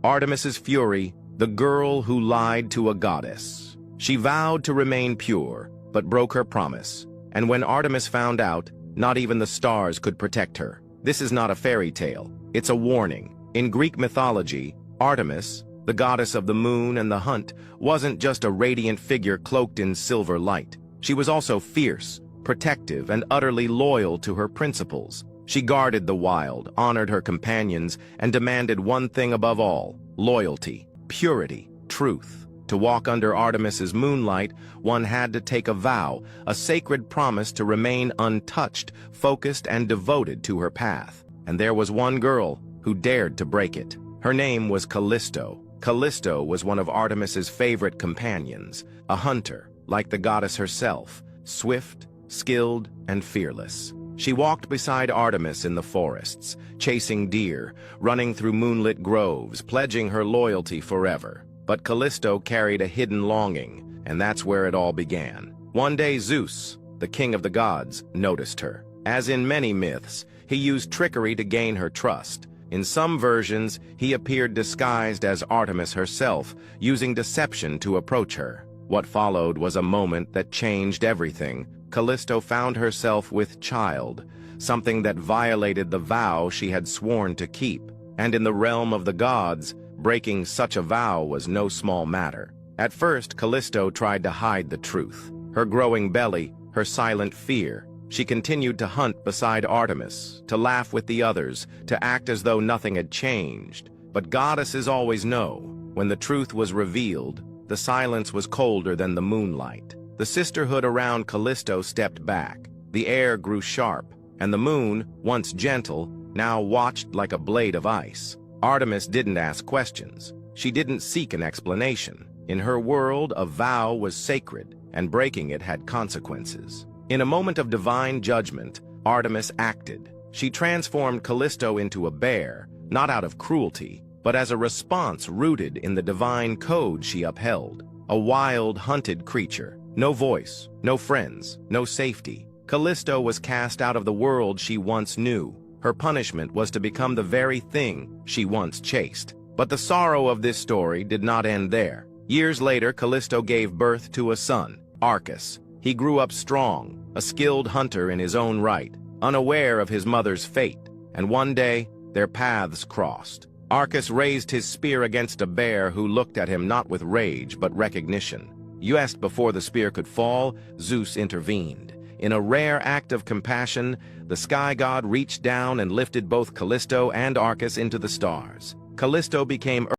Artemis's fury, the girl who lied to a goddess. She vowed to remain pure, but broke her promise. And when Artemis found out, not even the stars could protect her. This is not a fairy tale. It's a warning. In Greek mythology, Artemis, the goddess of the moon and the hunt, wasn't just a radiant figure cloaked in silver light. She was also fierce, protective, and utterly loyal to her principles. She guarded the wild, honored her companions, and demanded one thing above all: loyalty, purity, truth. To walk under Artemis's moonlight, one had to take a vow, a sacred promise to remain untouched, focused, and devoted to her path. And there was one girl who dared to break it. Her name was Callisto. Callisto was one of Artemis's favorite companions, a hunter, like the goddess herself, swift, skilled, and fearless. She walked beside Artemis in the forests, chasing deer, running through moonlit groves, pledging her loyalty forever. But Callisto carried a hidden longing, and that's where it all began. One day Zeus, the king of the gods, noticed her. As in many myths, he used trickery to gain her trust. In some versions, he appeared disguised as Artemis herself, using deception to approach her. What followed was a moment that changed everything. Callisto found herself with child, something that violated the vow she had sworn to keep. And in the realm of the gods, breaking such a vow was no small matter. At first, Callisto tried to hide the truth. Her growing belly, her silent fear. She continued to hunt beside Artemis, to laugh with the others, to act as though nothing had changed. But goddesses always know. When the truth was revealed, the silence was colder than the moonlight. The sisterhood around Callisto stepped back. The air grew sharp, and the moon, once gentle, now watched like a blade of ice. Artemis didn't ask questions. She didn't seek an explanation. In her world, a vow was sacred, and breaking it had consequences. In a moment of divine judgment, Artemis acted. She transformed Callisto into a bear, not out of cruelty, but as a response rooted in the divine code she upheld. A wild, hunted creature. No voice, no friends, no safety. Callisto was cast out of the world she once knew. Her punishment was to become the very thing she once chased. But the sorrow of this story did not end there. Years later, Callisto gave birth to a son, Arcas. He grew up strong, a skilled hunter in his own right, unaware of his mother's fate. And one day, their paths crossed. Arcas raised his spear against a bear who looked at him not with rage but recognition. Just before the spear could fall, Zeus intervened. In a rare act of compassion, the sky god reached down and lifted both Callisto and Arcas into the stars. Callisto became